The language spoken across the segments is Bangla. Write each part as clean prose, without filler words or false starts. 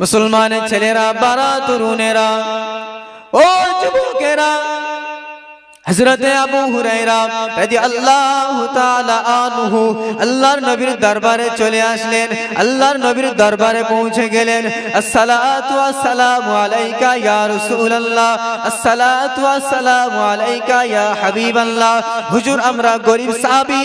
মুসলমানের ছেলেরা, বারা তরুণেরা, ও যুবকেরা, হযরত আবু হুরায়রা রাদিয়াল্লাহু তাআলা আনহু আল্লাহর নবীর দরবারে চলে আসলেন। আল্লাহর নবীর দরবারে পৌঁছে গেলেন। আসসালাতু ওয়াসসালামু আলাইকা ইয়া রাসূলুল্লাহ, আসসালাতু ওয়াসসালামু আলাইকা ইয়া হাবিবাল্লাহ। হুজুর, আমরা গরীব সাহাবী,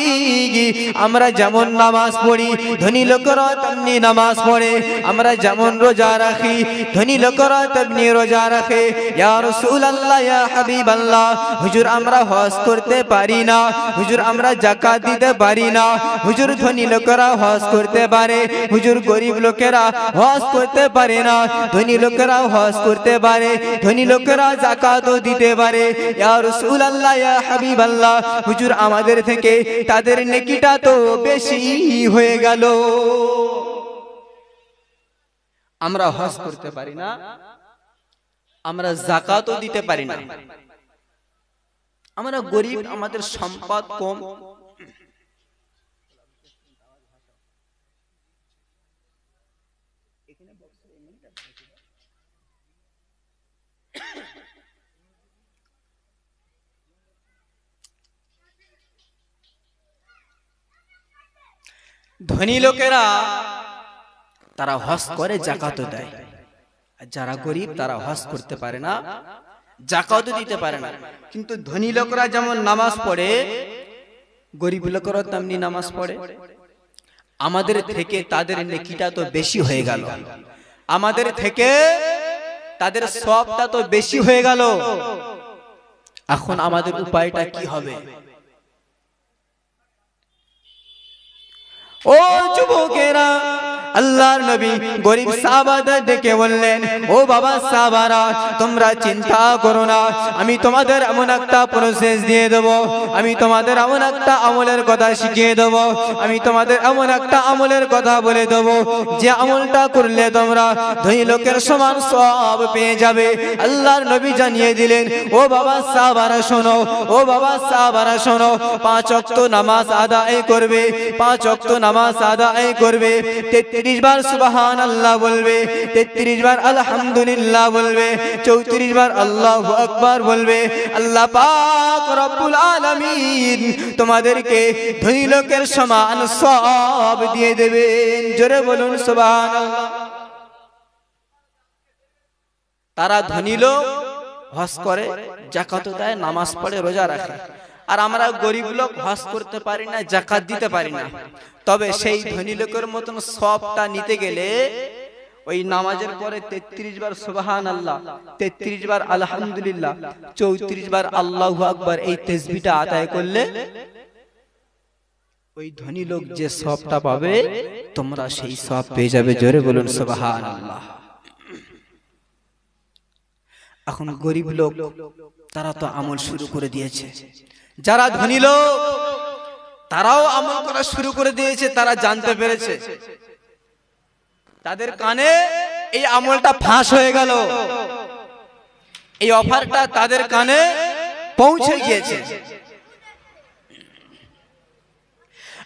আমরা যেমন নামাজ পড়ি ধনী লোকেরা তেমনি নামাজ পড়ে, আমরা যেমন রোজা রাখি ধনী লোকেরা তেমনি রোজা রাখে। ইয়া রাসূলুল্লাহ, ইয়া হাবিবাল্লাহ, হুজুর আমরা হজ করতে পারি না, হুজুর আমরা যাকাত দিতে পারি না। হুজুর, ধনী লোকেরা হজ করতে পারে, হুজুর গরিব লোকেরা হজ করতে পারে না। ধনী লোকেরা হজ করতে পারে, ধনী লোকেরা যাকাতও দিতে পারে। ইয়া রাসূলুল্লাহ, ইয়া হাবিবাল্লাহ, হুজুর আমাদের থেকে তাদের নেকিটা তো বেশি হয়ে গেল। আমরা হজ করতে পারি না, আমরা যাকাতও দিতে পারি না, আমরা গরিব, আমাদের সম্পদ কম। ধনী লোকেরা তারা হজ করে, যাকাতও দেয়, আর যারা গরিব তারা হজ করতে পারে না, যাকাতও দিতে পারে না। কিন্তু ধনী লোকরা যেমন নামাজ পড়ে, গরিব লোকেরা তেমনি নামাজ পড়ে। আমাদের থেকে তাদের নেকিটা তো বেশি হয়ে গেল, আমাদের থেকে তাদের সওয়াবটা তো বেশি হয়ে গেল। এখন আমাদের উপায়টা কি হবে? ও যুবকেরা, আল্লাহর নবী গরিব সাহাবাদের ডেকে বললেন, ও বাবা সাহাবারা, তোমরা চিন্তা করো না, আমি তোমাদের এমন একটা প্রসেস দিয়ে দেব, আমি তোমাদের এমন একটা আমলের কথা শিখিয়ে দেব, আমি তোমাদের এমন একটা আমলের কথা বলে দেব, যে আমলটা করলে তোমরা ধনী লোকের সমান সওয়াব পেয়ে যাবে। আল্লাহর নবী জানিয়ে দিলেন, ও বাবা সাহাবারা শোনো, ও বাবা সাহাবারা শোনো, 5 ওয়াক্ত নামাজ আদায় করবে, 5 ওয়াক্ত নামাজ আদায় করবে, 33 বার সুবহানাল্লাহ বলবে, 33 বার আলহামদুলিল্লাহ বলবে, 34 বার আল্লাহু আকবার বলবে। আল্লাহ পাক রব্বুল আলামিন তোমাদেরকে ধনী লোকের সমান সওয়াব দিয়ে দেবেন। জোরে বলুন সুবহানাল্লাহ। তারা ধনী লোক, হজ করে, যাকাত দেয়, নামাজ পড়ে, রোজা রাখে, আর আমরা গরিব লোক হজ করতে পারি না, যাকাত দিতে পারি না। তবে সেই ধনী লোকের মতন সওয়াবটা নিতে গেলে ওই নামাজের পরে 33 বার সুবহানাল্লাহ, 33 বার আলহামদুলিল্লাহ, 34 বার আল্লাহু আকবার, এই তাসবিহটা আদায় করলে ওই ধনী লোক যে সওয়াবটা পাবে, তোমরা সেই সওয়াব পেয়ে যাবে। জোরে বলুন সুবহানাল্লাহ। এখন গরিব লোক তারা তো আমল শুরু করে দিয়েছে, যারা ধনী লোক তারাও আমল করা শুরু করে দিয়েছে, তারা জানতে পেরেছে, তাদের কানে এই আমলটা ফাঁস হয়ে গেল, এই অফারটা তাদের কানে পৌঁছে গিয়েছে।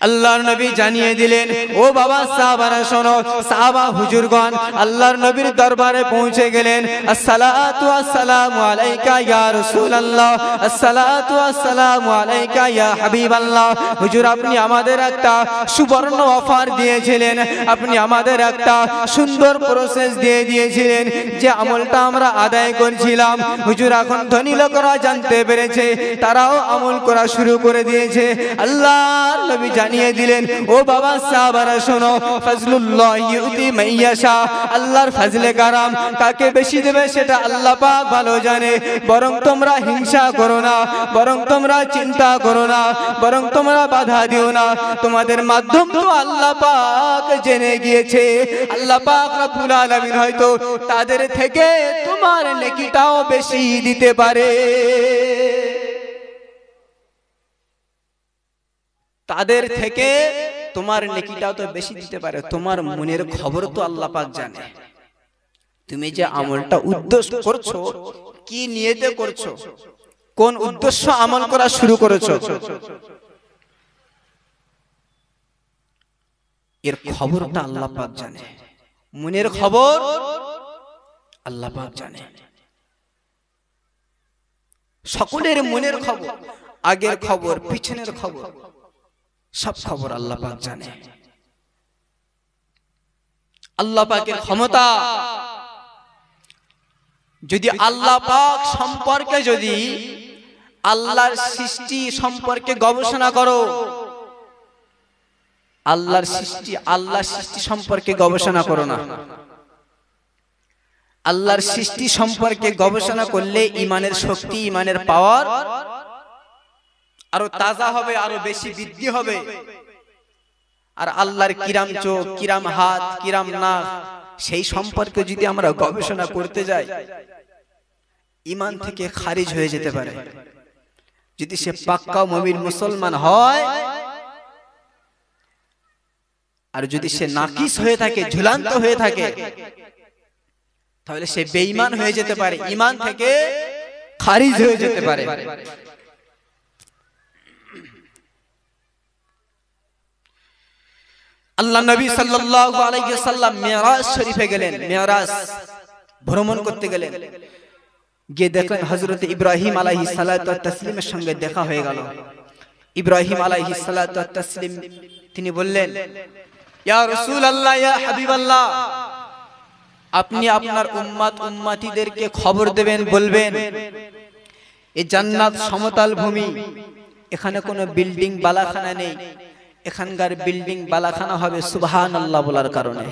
আল্লাহর নবী জানিয়ে দিলেন, ও বাবা সাহাবারা শোনো, সাহাবা হুজুরগণ আল্লাহর নবীর দরবারে পৌঁছে গেলেন। আসসালাতু ওয়াসসালামু আলাইকা ইয়া রাসূলুল্লাহ, আসসালাতু ওয়াসসালামু আলাইকা ইয়া হাবিবাল্লাহ। হুজুর, আপনি আমাদের একটা সুবর্ণ অফার দিয়েছিলেন, আপনি আমাদের একটা সুন্দর প্রসেস দিয়ে দিয়েছিলেন, যে আমলটা আমরা আদায় করছিলাম। হুজুর, এখন ধনী লোকেরা জানতে পেরেছে, তারাও আমল করা শুরু করে দিয়েছে। আল্লাহর নবী জানিয়ে দিলেন, ও বাবা সাহাবারা শোনো, ফজলুল্লাহ ইউতি মাইয়াশা, আল্লাহর ফজলে কারাম কাকে বেশি দেবে সেটা আল্লাহ পাক ভালো জানে। বরং তোমরা হিংসা করো না, বরং তোমরা চিন্তা করো না, বরং তোমরা বাধা দিও না। তোমাদের মাধ্যম তো আল্লাহ পাক জেনে গিয়েছে। আল্লাহ পাক রব্বুল আলামিন হয়তো তাদের থেকে তোমার নেকিটাও বেশি দিতে পারে, তাদের থেকে তোমার নেকিটাও তো বেশি দিতে পারে। তোমার মনের খবর তো আল্লাহ পাক জানে। তুমি যে আমলটা উদ্দেশ্য করছো, কি নিয়তে করছো, কোন উদ্দেশ্য আমল করা শুরু করেছো, এর খবরটা আল্লাহ পাক জানে। মনের খবর আল্লাহ পাক জানে। সকলের মনের খবর, আগের খবর, পিছনের খবর, সব খবর আল্লাহ পাক জানে। আল্লাহ পাকের ক্ষমতা, যদি আল্লাহ পাক সম্পর্কে, যদি আল্লাহর সৃষ্টি সম্পর্কে গবেষণা করো, আল্লাহর সৃষ্টি সম্পর্কে গবেষণা করো না। আল্লাহর সৃষ্টি সম্পর্কে গবেষণা করলে ইমানের শক্তি, ইমানের পাওয়ার আরো তাজা হবে, আরো বেশি বৃদ্ধি হবে। আর আল্লাহর কিরাম চোখ, কিরাম হাত, কিরাম নাক, সেই সম্পর্কে যদি আমরা গবেষণা করতে যাই, ইমান থেকে খারিজ হয়ে যেতে পারে। যদি সে পাক্কা মুমিন মুসলমান হয়, আর যদি সে নাকিস হয়ে থাকে, ঝুলান্ত হয়ে থাকে, তাহলে সে বেঈমান হয়ে যেতে পারে, ইমান থেকে খারিজ হয়ে যেতে পারে। আল্লাহ নবী সাল্লাল্লাহু আলাইহি ওয়াসাল্লাম মিরাজ শরীফে গেলেন, মিরাজ ভ্রমণ করতে গেলেন। গিয়ে দেখলেন হযরত ইব্রাহিম আলাইহিস সালাতু ওয়াত তাসলিমের সঙ্গে দেখা হয়ে গেল। ইব্রাহিম আলাইহিস সালাতু ওয়াত তাসলিম তিনি বললেন, ইয়া রাসূলুল্লাহ, ইয়া হাবিবাল্লাহ, আপনি আপনার উম্মত উম্মতিদেরকে খবর দেবেন, বলবেন এই জান্নাত সমতল ভূমি, এখানে কোনো বিল্ডিং বালাখানা নেই। এখানকার বিল্ডিং বালাখানা হবে সুবহানাল্লাহ বলার কারণে,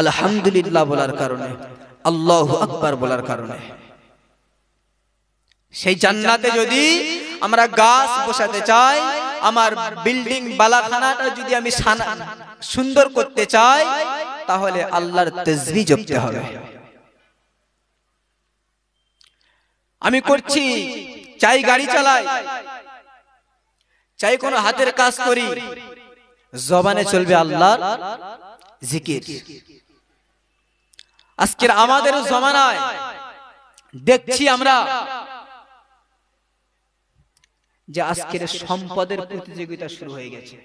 আলহামদুলিল্লাহ বলার কারণে, আল্লাহু আকবার বলার কারণে। সেই জান্নাতে যদি আমরা গাছ বসাতে চাই, আমার বিল্ডিং বালাখানাটা যদি আমি সুন্দর করতে চাই, তাহলে আল্লাহর তাসবিহ জপতে হবে। আমি করছি, চাই গাড়ি চালাই, চাই কোনো হাতের কাজ করি, জবানে চলবে আল্লাহর জিকির। আজকের আমাদের জমানায় দেখছি আমরা যে আজকের সম্পদের প্রতিযোগিতা শুরু হয়ে গেছে।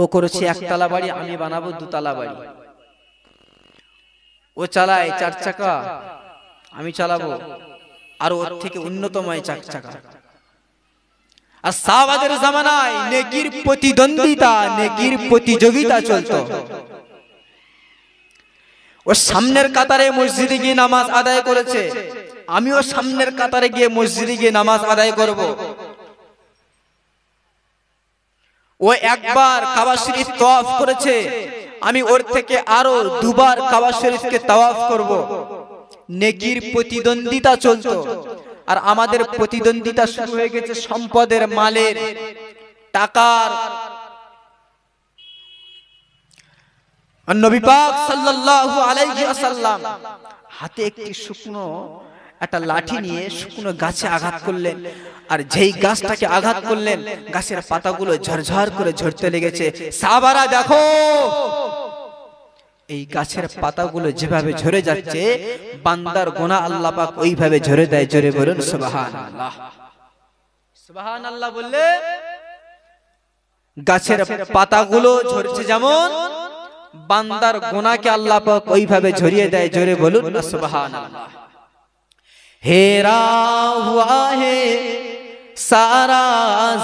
ও করেছে একতলা বাড়ি, আমি বানাবো দুতলা বাড়ি। ও চালায় 4 চাকা, আমি চালাবো আর ওর থেকে উন্নতময় 4 চাকা। আর সাহাবাদের জামানায় নেকির প্রতিদ্বন্দ্বিতা, নেকির প্রতিযোগিতা চলতো। ও সামনের কাতারে মসজিদে গিয়ে নামাজ আদায় করেছে, আমিও সামনের কাতারে গিয়ে মসজিদে গিয়ে নামাজ আদায় করব। ও একবার কাবা শরীফ তাওয়াফ করেছে, আমি ওর থেকে আরো 2 বার কাবা শরীফকে তাওয়াফ করব। নেকির প্রতিদ্বন্দ্বিতা চলতো। আর আমাদের প্রতিদ্বন্দ্বিতা শুরু হয়ে গেছে সম্পদের, মালের, টাকার। নবী পাক সাল্লাল্লাহু আলাইহি ওয়াসাল্লাম হাতে একটি শুকনো একটা লাঠি নিয়ে শুকনো গাছে আঘাত করলেন। আর যেই গাছটাকে আঘাত করলেন, গাছের পাতাগুলো ঝরঝর করে ঝরতে লেগেছে। সাহাবারা দেখো, এই গাছের পাতাগুলো যেভাবে ঝরে যাচ্ছে, বান্দার গুনাহ আল্লাহ পাক ওইভাবে ঝরে দেয়। জোরে বলুন সুবহানাল্লাহ। সুবহানাল্লাহ বললে গাছের পাতাগুলো ঝরছে যেমন, বান্দার গুনাহকে আল্লাহ পাক ওইভাবে ঝরিয়ে দেয়। জোরে বলুন না সুবহানাল্লাহ। হেরা হুয়া হে সারা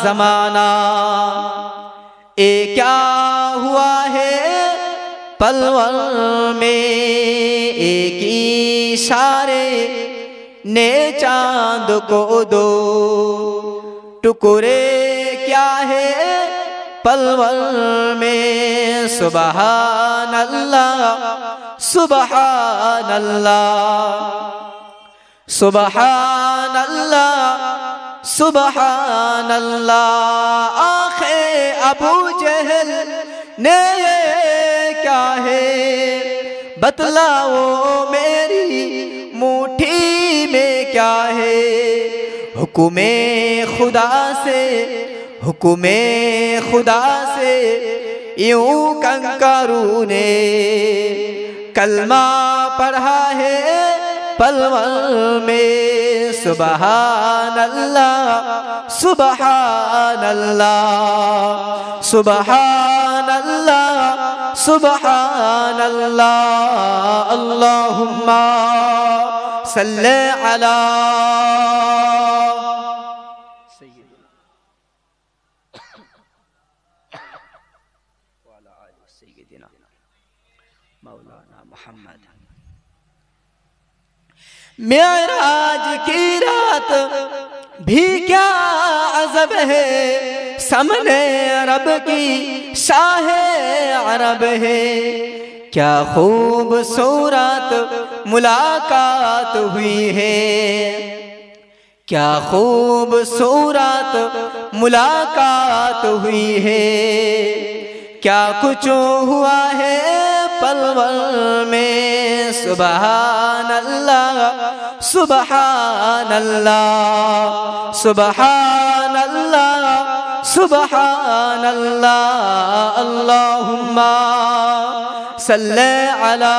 জমানা, এ ক্যা হুয়া হে पलवल में एक इशारे ने चांद को दो टुकड़े क्या है पलवल में। सुबहान अल्लाह, सुबहान अल्लाह, सुबहान अल्लाह, सुबहान अल्लाह। आखे अबू जहल ने क्या है बतलाओ मेरी मुट्ठी में क्या है। हुक्मे खुदा से, हुक्मे खुदा से यूं कंगारू ने कलमा पढ़ा है पलवल में। सुबहान अल्लाह, सुबहान अल्लाह, सुबहान अल्लाह, সুবহানাল্লাহ আল্লাহুম্মা সাল্লি আলা সাইয়্যিদিনা ওয়া আলা আলি সাইয়্যিদিনা মাওলানা মুহাম্মদ। मेराज की रात भी क्या अजब है, सामने अरब की शाहे अरब है। क्या खूबसूरत मुलाकात हुई है, क्या खूबसूरत मुलाकात हुई है। क्या कुछ हुआ है पल पल में, सुबहान अल्लाह सुबहान अल्लाह सुबहान अल्लाह सुबहान अल्लाह अल्लाहुम्मा सल्ले अला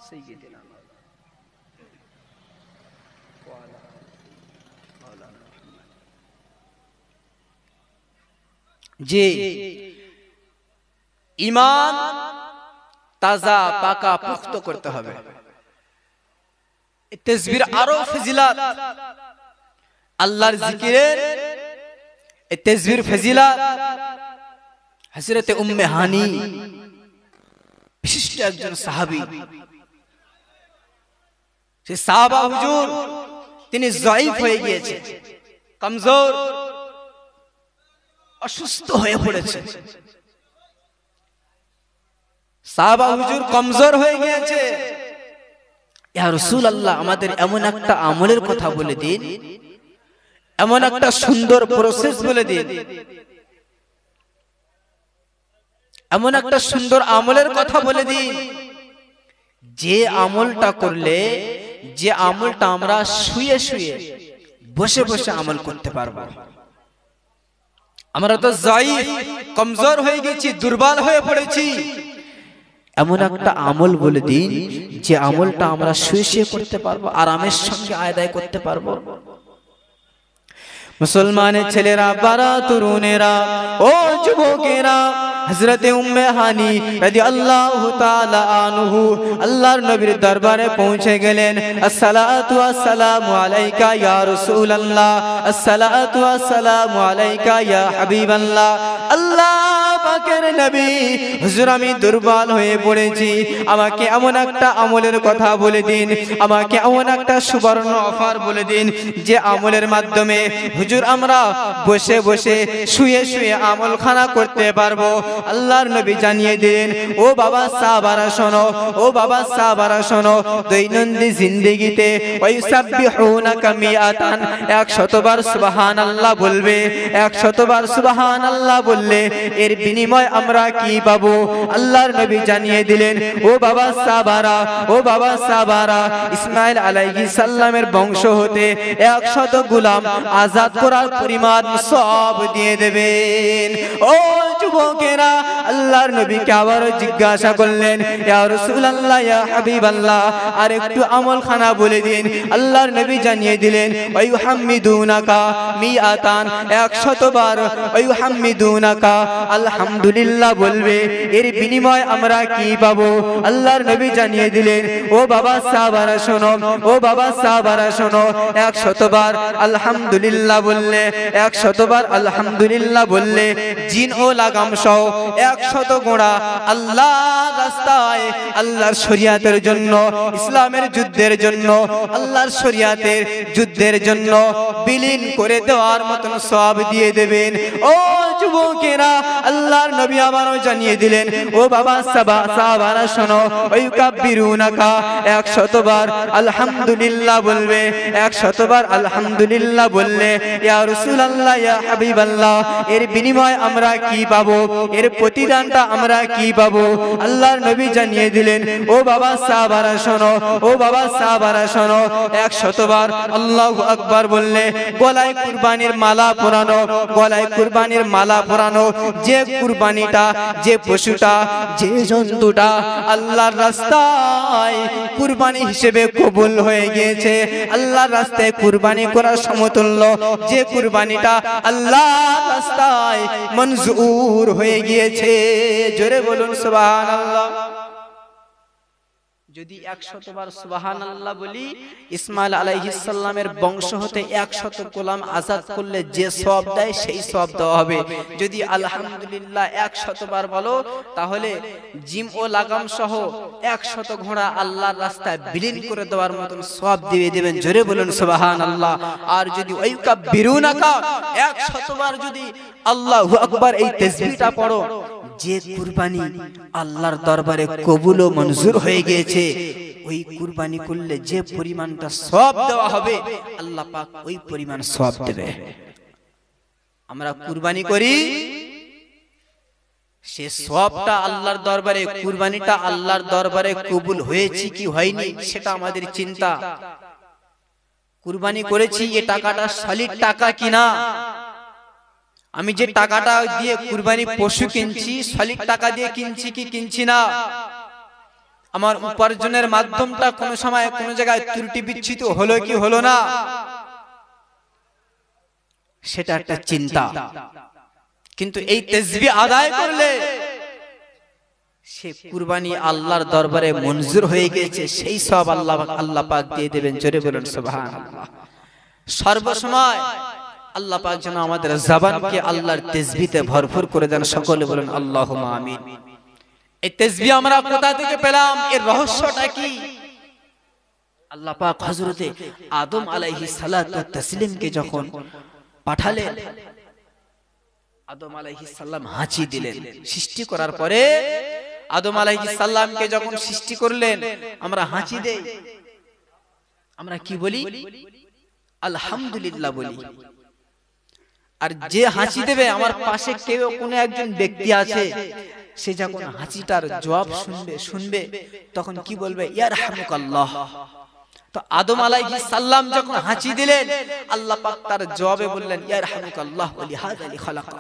सय्यिदिना जी। ईमान ताजा पाका पुख्त करते হবে। तस्बीर आरो फजिलात আল্লাহর জিকিরের এই তসবির ফজিলাত হযরত উম্মে হানি বিশিষ্ট একজন সাহাবী। সে সাহাবা হুজুর তিনি যায়ীফ হয়ে গিয়েছে, কমজোর, অসুস্থ হয়ে পড়েছে। সাহাবা হুজুর কমজোর হয়ে গিয়েছে। ইয়া রাসূলুল্লাহ আমাদের এমন একটা আমলের কথা বলে দিন, এমন একটা সুন্দর প্রসেস বলে দিন, এমন একটা সুন্দর আমলের কথা বলে দিন যে আমলটা করলে, যে আমলটা আমরা শুয়ে শুয়ে বসে বসে আমল করতে পারবো। আমরা তো যায়ীফ, কমজোর হয়ে গেছি, দুর্বল হয়ে পড়েছি। এমন একটা আমল বলে দিন যে আমলটা আমরা শুয়ে শুয়ে করতে পারবো, আরামের সঙ্গে আদায় করতে পারবো। মুসলমানের ছেলেরা, বারা তরুণেরা, ও যুবকেরা, হযরত উম্মে হানি রাদিয়াল্লাহু তাআলা আনহু আল্লাহর নবীর দরবারে পৌঁছে গেলেন। আসসালাতু ওয়াসসালামু আলাইকা ইয়া রাসূলুল্লাহ, আসসালাতু ওয়াসসালামু আলাইকা ইয়া হাবিবাল্লাহ। আল্লাহ পাকের নবী, হুজুর আমি দুর্বল হয়ে পড়েছি, আমাকে এমন একটা আমলের কথা বলে দিন, আমাকে এমন একটা সুবর্ণ অফার বলে দিন যে আমলের মাধ্যমে হুজুর আমরা বসে বসে শুয়ে শুয়ে আমলখানা করতে পারবো। আল্লাহর নবী জানিয়ে দিলেন, ও বাবা সাহাবারা শোনো, ও বাবা সাহাবারা শোনো, দৈনন্দিন জিন্দেগিতে ওয়াইসাব্বিহুনাকা মিআতান 100 বার সুবহানাল্লাহ বলবে। 100 বার সুবহানাল্লাহ বললে এর বিনিময় আমরা কি পাবো? আল্লাহর নবী জানিয়ে দিলেন, ও বাবা সাহাবারা, ও বাবা সাহাবারা, ইসমাঈল আলাইহিস সালামের বংশ হতে 100 গোলাম আজাদ করার পরিমাণ সওয়াব দিয়ে দেবেন। ও যুবকেরা, আল্লাহর নবীকে আবার জিজ্ঞাসা করলেন, ইয়া রাসূলুল্লাহ, ইয়া হাবিবাল্লাহ, আর একটু আমলখানা বলে দিন। আল্লাহর নবী জানিয়ে দিলেন, ওয়াইহাম্মিদুনাকা মিআতান 100 বার ওয়াইহাম্মিদুনাকা আলহামদুলিল্লাহ বলবে, এর বিনিময় আমরা কি পাবো? আল্লাহর নবী জানিয়ে দিলেন, ও বাবা সাহাবারা শোনো, ও বাবা সাহাবারা শোনো, 100 বার আলহামদুলিল্লাহ বললে, 100 বার আলহামদুলিল্লাহ বললে জিন ও লাগাম সহ 100 গোড়া আল্লাহর রাস্তায়, আল্লাহর শরিয়াতের জন্য, ইসলামের যুদ্ধের জন্য, আল্লাহর শরিয়াতের যুদ্ধের জন্য বিলীন করে দেওয়ার মতন সওয়াব দিয়ে দেবেন। ও যুবকেরা, আল্লাহর নবী আবারও জানিয়ে দিলেন, ও বাবা সাহাবারা শোনো, ওয়াইকাব্বিরুনাকা 100 বার আলহামদুলিল্লাহ বলবে। 100 বার আলহামদুলিল্লাহ বললে, ইয়া রাসূলুল্লাহ, ইয়া হাবিবাল্লাহ, এর বিনিময় আমরা কি পাবো? এর প্রতিদানটা আমরা কি পাবো? আল্লাহর নবী জানিয়ে দিলেন, ও বাবা সাহাবারা শোনো, ও বাবা সাহাবারা শোনো, 100 বার আল্লাহু আকবার বললে গলায় কুরবানির মালা পরানো, গলায় কুরবানির মালা পোড়ানো যে কুরবানিটা, যে পশুটা, যে জন্তুটা আল্লাহর রাস্তায় কুরবানি হিসেবে কবুল হয়ে গিয়েছে, আল্লাহর রাস্তায় কুরবানি করার সমতুল্য যে কুরবানিটা আল্লাহর রাস্তায় মঞ্জুর হয়ে গিয়েছে, জোরে বলুন সুবহানাল্লাহ। যদি 100 বার সুবহানাল্লাহ বলি, ইসমাইল আলাইহিস সালামের বংশ হতে 100 গোলাম আজাদ করলে যে সওয়াব দেয় সেই সওয়াব দেওয়া হবে। যদি আলহামদুলিল্লাহ 100 বার বলো, তাহলে জিম ও লাগাম সহ 100 ঘোড়া আল্লাহর রাস্তায় বিলীন করে দেওয়ার মতন সওয়াব দিয়ে দেবেন, জোরে বলুন সুবহানাল্লাহ। আর যদি ওয়াইকাব্বিরুনাকা 100 বার যদি আল্লাহু আকবার এই তাসবিহটা পড়ো, যে কুরবানি আল্লাহর দরবারে কবুল ও মঞ্জুর হয়ে গিয়েছে, ওই কুরবানি করলে যে পরিমাণটা সওয়াব দেওয়া হবে আল্লাহ পাক ওই পরিমাণ সওয়াব দেবে। আমরা কুরবানি করি, সে সওয়াবটা আল্লাহর দরবারে, কুরবানিটা আল্লাহর দরবারে কবুল হয়েছে কি হয়নি সেটা আমাদের চিন্তা। কুরবানি করেছি, এই টাকাটা সলিড টাকা কিনা, আমি যে টাকাটা দিয়ে কুরবানি পশু কিনছি সলিড টাকা দিয়ে কিনছি কি কিনছি না, আমার উপার্জনের মাধ্যমটা কোন সময় কোন জায়গায় ত্রুটি বিচ্যুত হলো কি হলো না, সেটা একটা চিন্তা। কিন্তু এই তাসবিহ আদায় করলে সে কুরবানি আল্লাহর দরবারে মঞ্জুর হয়ে গিয়েছে, সেই সওয়াব আল্লাহ পাক দিয়ে দেবেন, জোরে বলুন সুবহানাল্লাহ। সর্বসময় আল্লাহ পাক যেন আমাদের জবানকে আল্লাহর তাসবিহতে ভরপুর করে দেন, সকলে বলুন আল্লাহুম্মা আমিন। এই তাসবিহ আমরা কোথা থেকে পেলাম, এর রহস্যটা কি? আল্লাহ পাক হযরতে আদম আলাইহিস সালাতু ওয়াত তাসলিমকে যখন পাঠালেন, আদম আলাইহিস সালাম হাঁচি দিলেন। সৃষ্টি করার পরে আদম আলাইহিস সালামকে যখন সৃষ্টি করলেন, আমরা হাঁচি দেই, আমরা কি বলি? আলহামদুলিল্লাহ বলি। আর যে হাঁচি দেবে, আমার পাশে কেউ কোনো একজন ব্যক্তি আছে, সে যখন হাঁচিটার জবাব শুনবে তখন কি বলবে? ইয়ারহামুকাল্লাহ। তো আদম আলাইহিস সালাম যখন হাঁচি দিলেন, আল্লাহ পাক তার জবাবে বললেন ইয়ারহামুকাল্লাহ ওয়া লিহাযা খালাকা।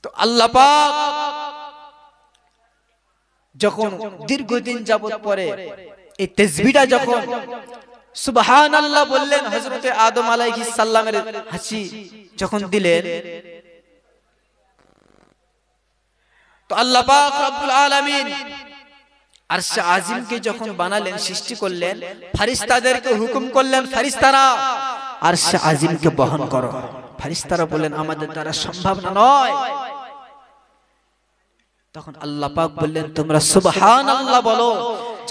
তো আল্লাহ পাক যখন দীর্ঘদিন যাবত পরে এই তাসবিহটা যখন সুবহানাল্লাহ বললেন, হযরতে আদম আলাইহিস সালামের হাঁচি যখন দিলেন, তো আল্লাহ পাক রব্বুল আলামিন আরশ আজিমকে যখন বানালেন, সৃষ্টি করলেন, ফেরেশতাদেরকে হুকুম করলেন, ফেরেশতারা আরশ আজিমকে বহন করো। ফেরেশতারা বললেন আমাদের দ্বারা সম্ভব নয়। তখন আল্লাহ পাক বললেন তোমরা সুবহানাল্লাহ বলো।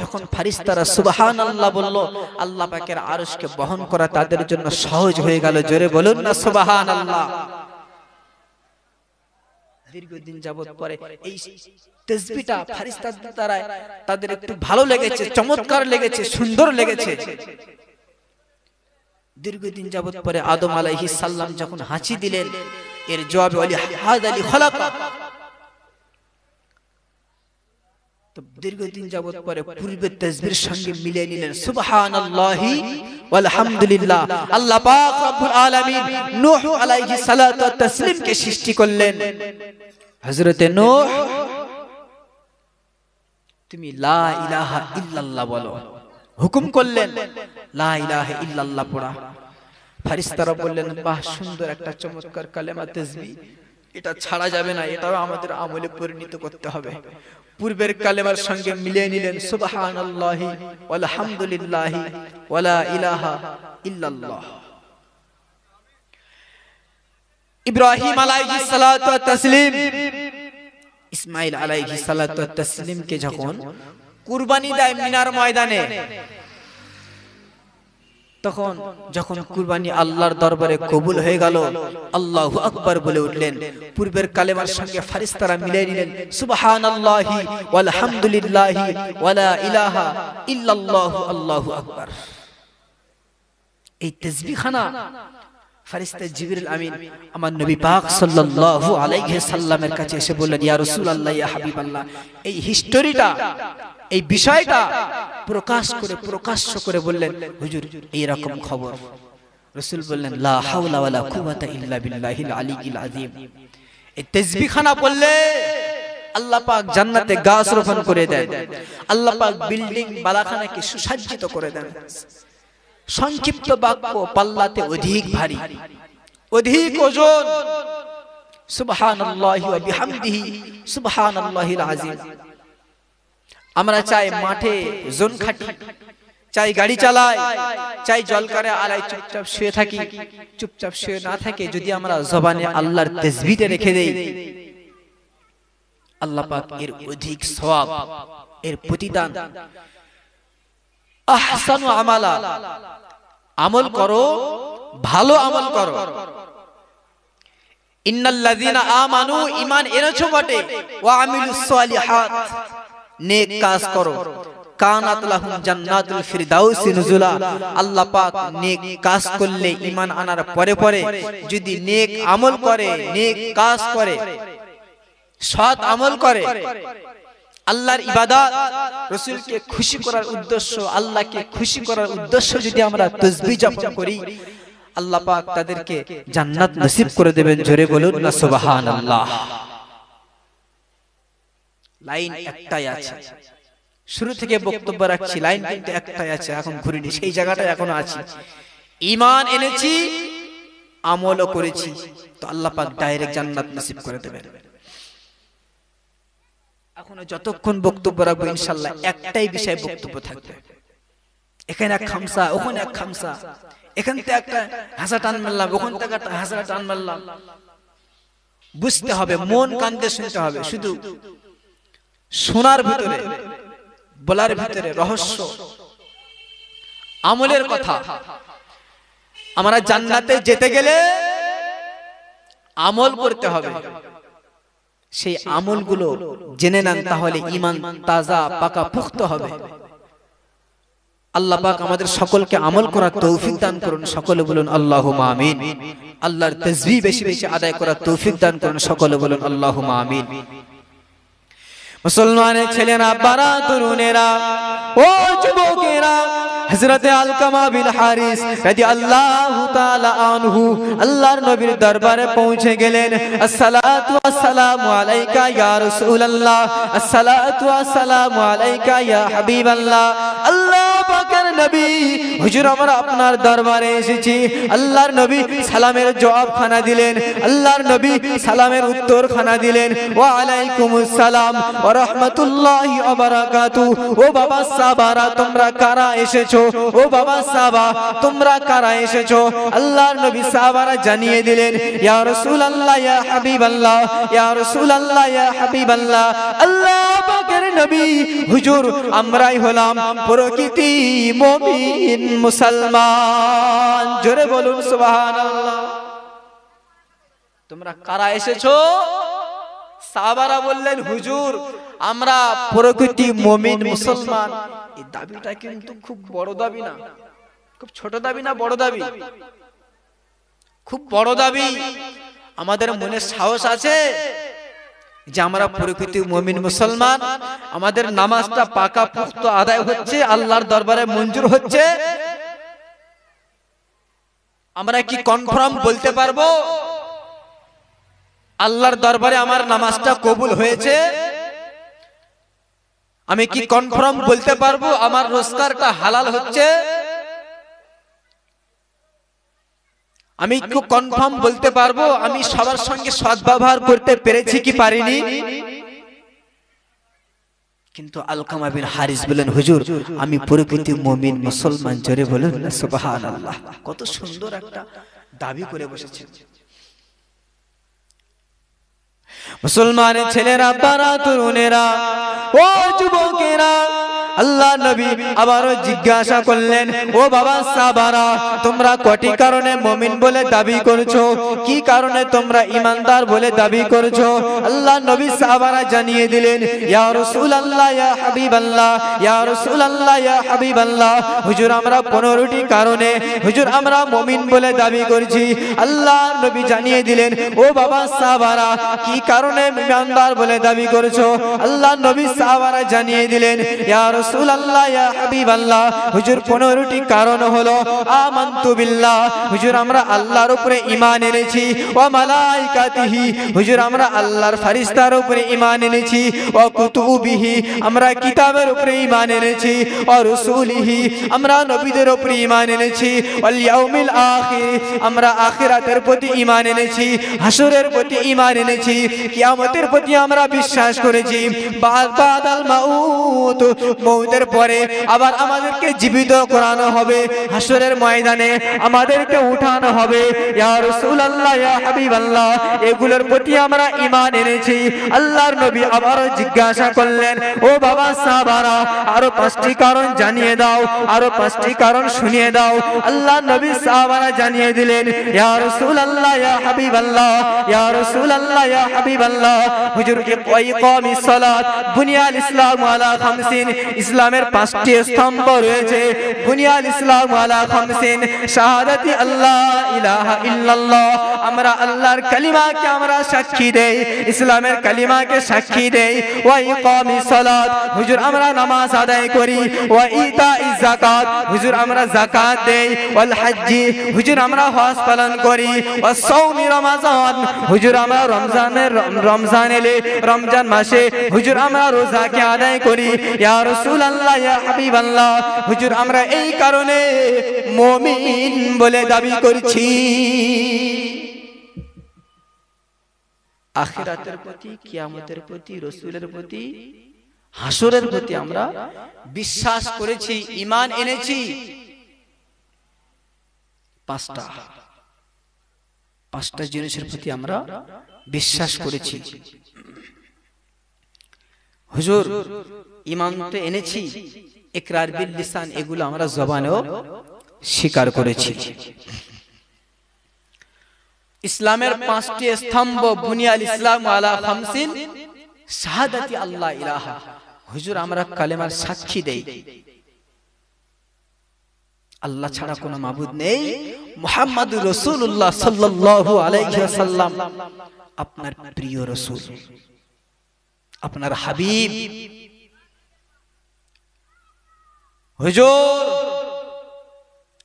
যখন ফেরেশতারা সুবহানাল্লাহ বলল, আল্লাহ পাকের আরশকে বহন করা তাদের জন্য সহজ হয়ে গেল, জোরে বলুন না সুবহানাল্লাহ। দীর্ঘদিন যাবত পরে এই তাসবিহটা ফেরেশতাদের দ্বারা তাদের একটু ভালো লেগেছে, চমৎকার লেগেছে, সুন্দর লেগেছে। দীর্ঘদিন যাবত পরে আদম আলাইহিস সালাম যখন হাঁচি দিলেন, এর জবাবে ওয়ালি হাযালি খালাকা। তো দীর্ঘদিন যাবত পরে পূর্বের তাসবিহর সঙ্গে মিলিয়ে নিলেন সুবহানাল্লাহি ওয়াল হামদুলিল্লাহ। আল্লাহ পাক রব্বুল আলামিন নূহ আলাইহিস সালাতু ওয়াত তাসলিমকে সৃষ্টি করলেন। হযরতে নূহ, তুমি লা ইলাহা ইল্লাল্লাহ বলো, হুকুম করলেন লা ইলাহা ইল্লাল্লাহ পড়া। ফেরেশতারা বললেন বাহ, সুন্দর একটা চমৎকার কালেমা তাসবিহ, এটা ছাড়া যাবে না, এটাও আমাদের আমলে পরিণত করতে হবে। পূর্বের কালেমার সঙ্গে মিলিয়ে নিলেন সুবহানাল্লাহি ওয়াল হামদুলিল্লাহি ওয়ালা ইলাহা ইল্লাল্লাহ। ইব্রাহিম আলাইহিস সালাতু ওয়াত তাসলিম, ইসমাঈল আলাইহিস সালাতু ওয়াত তাসলিমকে যখন কুরবানি দেয় মিনার ময়দানে, তখন যখন কুরবানি আল্লাহর দরবারে কবুল হয়ে গেল, আল্লাহু আকবার বলে উঠলেন। পূর্বের কালেমার সঙ্গে ফেরেশতারা মিলিয়ে নিলেন সুবহানাল্লাহি ওয়াল হামদুলিল্লাহি ওয়ালা ইলাহা ইল্লাল্লাহু আল্লাহু আকবার। এই তাসবিহখানা ফেরেশতা জিবরিল আমিন আমার নবী পাক সাল্লাল্লাহু আলাইহি সাল্লামের কাছে এসে বললেন ইয়া রাসূলুল্লাহ, ইয়া হাবিবাল্লাহ, এই হিস্টোরিটা, এই বিষয়টা প্রকাশ্য করে বললেন হুজুর এই রকম খবর। রাসূল বললেন লা হাওলা ওয়ালা কুওয়াতা ইল্লা বিল্লাহিল আলিয়্যিল আযীম। এই তাসবিহ খানা পড়লে আল্লাহ পাক জান্নাতে গাছ রোপণ করে দেন, আল্লাহ পাক বিল্ডিং বালাখানাকে সুসজ্জিত করে দেন। সংক্ষিপ্ত বাক্য পাল্লাতে অধিক ভারী, অধিক ওজন। সুবহানাল্লাহি ওয়া বিহামদিহি সুবহানাল্লাহিল আযীম। আমরা চাই মাঠে জোন খাটি, চাই গাড়ি চালাই, চাই জল করে আলাই চুপচাপ শুয়ে থাকি, চুপচাপ শুয়ে না থাকে যদি আমরা জবানে আল্লাহর তাসবিহটা রেখে দেই, আল্লাহ পাক এর অধিক সওয়াব, এর প্রতিদান। আহসানু আমালা, আমল করো, ভালো আমল করো। ইন্নাল্লাযীনা আমানু, ঈমান এনেছো বটে, ওয়া আমিলুস সালিহাত, নেক কাজ করো। কানাত লাহুম জান্নাতুল ফিরদাউসি নুজুলা। আল্লাহ পাক নেক কাজ করলে, ঈমান আনার পরে পরে যদি নেক আমল করে, নেক কাজ করে, সৎ আমল করে, আল্লাহর ইবাদত, রাসূলকে খুশি করার উদ্দেশ্য, আল্লাহকে খুশি করার উদ্দেশ্য যদি আমরা তাসবিহ জপ করি, আল্লাহ পাক তাদেরকে জান্নাত নসিব করে দেবেন। জোরে বলুন না সুবহানাল্লাহ। লাইন একটাই আছে, শুরু থেকে বক্তব্য রাখছি, লাইন কিন্তু একটাই আছে, এখন ঘুরিনি, সেই জায়গাটায় এখনো আছি। ঈমান এনেছি, আমলও করেছি, তো আল্লাহ পাক ডাইরেক্ট জান্নাত নসিব করে দেবেন। এখনো যতক্ষণ বক্তব্য রাখবো ইনশাআল্লাহ একটাই বিষয় বক্তব্য থাকবে। এখানে এক খামসা, ওখানে এক খামসা, এখান থেকে একটা হাসা টান মারলাম, ওখান থেকে একটা হাসা টান মারলাম। বুঝতে হবে, মন কান দিয়ে শুনতে হবে। শুধু শোনার ভিতরে, বলার ভিতরে রহস্য, আমলের কথা। আমরা জান্নাতে যেতে গেলে আমল করতে হবে, সেই আমলগুলো জেনে নেন, তাহলে ঈমান তাজা পাকা পুখ্ত হবে। আল্লাহ পাক আমাদের সকলকে আমল করার তৌফিক দান করুন। সকলে বলুন আল্লাহুম্মা আমিন। আল্লাহর তাসবিহ বেশি বেশি আদায় করার তৌফিক দান করুন। সকলে বলুন আল্লাহুম্মা আমিন। মুসলমানের ছেলেরা, বারা তরুণেরা, ও যুবকেরা, হযরত আলকামা বিন হারিস রাদিয়াল্লাহু তাআলা আনহু আল্লাহর নবীর দরবারে পৌঁছে গেলেন। আসসালাতু ওয়াসসালামু আলাইকা ইয়া রাসূলুল্লাহ, আসসালাতু ওয়াসসালামু আলাইকা ইয়া হাবিবাল্লাহ। আল্লাহ পাকের নবী, হুজুর আমরা আপনার দরবারে এসেছি। আল্লাহর নবী সালামের জবাব খানা দিলেন, আল্লাহর নবী সালামের উত্তর খানা দিলেন। ওয়া আলাইকুমুস সালাম ওয়া রাহমাতুল্লাহি ওয়া বারাকাতুহু। ও বাবা সাহাবারা, তোমরা কারা এসেছো? ও বাবা সাহাবা, তোমরা কারা এসেছো? আল্লাহর নবী সাহাবারা জানিয়ে দিলেন, ইয়া রাসূলুল্লাহ ইয়া হাবিবাল্লাহ, ইয়া রাসূলুল্লাহ ইয়া হাবিবাল্লাহ। আল্লাহ পাকের নবী, হুজুর আমরাই হলাম প্রকৃতি মুমিন মুসলমান। জোরে বলুন সুবহানাল্লাহ। তোমরা কারা এসেছো? সাহাবারা বললেন, হুজুর আমরা প্রকৃতি মুমিন মুসলমান। এই দাবিটা কিন্তু খুব বড় দাবি না, খুব ছোট দাবি না, বড় দাবি, খুব বড় দাবি। আমাদের মনে সাহস আছে যে আমরা প্রকৃতি মুমিন মুসলমান, আমাদের নামাজটা পাকা পুখ্ত আদায় হচ্ছে, আল্লাহর দরবারে মঞ্জুর হচ্ছে। আমরা কি কনফার্ম বলতে পারবো আল্লাহর দরবারে আমার নামাজটা কবুল হয়েছে? আমি কি কনফার্ম বলতে পারবো আমার রোজগারটা হালাল হচ্ছে? আমি কি কনফার্ম বলতে পারবো আমি সবার সঙ্গে সদ্ব্যবহার করতে পেরেছি কি পারিনি? কিন্তু আলকামা বিন হারিস বলেন, হুজুর আমি প্রকৃতি মুমিন মুসলমান। জোরে বলুন না সুবহানাল্লাহ। কত সুন্দর একটা দাবি করে বসেছেন। মুসলমানের ছেলেরা, বারা তরুণেরা, ও যুবকেরা, আল্লাহ নবী আবারও জিজ্ঞাসা করলেন, ও বাবা সাহাবারা, তোমরা কটি কারণে মুমিন বলে দাবি করছো? কি কারণে তোমরা ঈমানদার বলে দাবি করছো? আল্লাহ নবী সাহাবারা জানিয়ে দিলেন, ইয়া রাসূলুল্লাহ ইয়া হাবিবাল্লাহ, ইয়া রাসূলুল্লাহ ইয়া হাবিবাল্লাহ। হুজুর আমরা 15টি কারণে হুজুর আমরা মুমিন বলে দাবি করছি। আল্লাহ নবী জানিয়ে দিলেন, ও বাবা সাহাবারা, কি কারণে ঈমানদার বলে দাবি করছো? আল্লাহ নবী সাহাবারা জানিয়ে দিলেন, ইয়া রাসূলুল্লাহ ইয়া হাবিবাল্লাহ হুজুর 15টি কারণ হলো আমানতু বিল্লাহ হুজুর আমরা আল্লাহর উপরে ঈমান এনেছি ওয়া মালাইকাতিহি হুজুর আমরা আল্লাহর ফেরেশতার উপরে ঈমান এনেছি ওয়া কুতুবিহি আমরা কিতাবের উপরে ঈমান এনেছি ওয়া রাসূলিহি আমরা নবীদের উপরে ঈমান এনেছি ওয়াল ইয়াউমিল আখির আমরা আখিরাতের প্রতি ঈমান এনেছি হাসরের প্রতি ঈমান এনেছি কিয়ামতের প্রতি আমরা বিশ্বাস করেছি বাদাল মাউত মউতের পরে আবার আমাদেরকে জীবিত করানো হবে হাসরের ময়দানে আমাদেরকে উঠানো হবে ইয়া রাসূলুল্লাহ ইয়া হাবিবাল্লাহ এগুলোর প্রতি আমরা ঈমান এনেছি আল্লাহর নবী আবারো জিজ্ঞাসা করলেন ও বাবা সাহাবারা আরো 5টি কারণ জানিয়ে দাও আরো 5টি কারণ শুনিয়ে দাও আল্লাহর নবী সাহাবারা জানিয়ে দিলেন ইয়া রাসূলুল্লাহ ইয়া হাবিবাল্লাহ ইয়া রাসূলুল্লাহ ইয়া হাবিবাল্লাহ হুজুর ইকামিস সালাত বুনিয়াল ইসলাম আলা 50 ইসলামের 5টি স্তম্ভ রয়েছে বুনিয়াল ইসলাম আলা 50 শাহাদাতি আল্লাহ ইলাহা ইল্লাল্লাহ আমরা আল্লাহর কালিমাকে আমরা সাক্ষী দেই ইসলামের কালিমাকে সাক্ষী দেই ওয়া ইকামিস সালাত হুজুর আমরা নামাজ আদায় করি ওয়া ইতাইজ যাকাত হুজুর আমরা যাকাত দেই ওয়াল হজ্জি হুজুর আমরা হজ পালন করি ওয়া সাওমি রমাজান হুজুর আমরা রমজান এলে রমজান মাসে হুজুর আমরা রোজাকে আদায় করি ইয়া রাসূলুল্লাহ ইয়া হাবিবাল্লাহ হুজুর আমরা এই কারণে মুমিন বলে দাবি করছি আখিরাতের প্রতি কিয়ামতের প্রতি রাসূলের প্রতি হাসরের প্রতি আমরা বিশ্বাস করেছি ঈমান এনেছি পাঁচটা জিনিসের প্রতি আমরা বিশ্বাস করেছি হুজুর ঈমান তো এনেছি ইকরার বিল লিসান এগুলো আমরা জবানেও স্বীকার করেছি ইসলামের 5টি স্তম্ভ বুনিয়াল ইসলাম আলা 50 শাহাদাতি আল্লাহ ইলাহা হুজুর আমরা কালেমার সাক্ষী দেই আল্লাহ ছাড়া কোনো মাবুদ নেই মুহাম্মাদুর রাসূলুল্লাহ সাল্লাল্লাহু আলাইহি ওয়াসাল্লাম আপনার প্রিয় রাসূল আপনার হাবিব হুজুর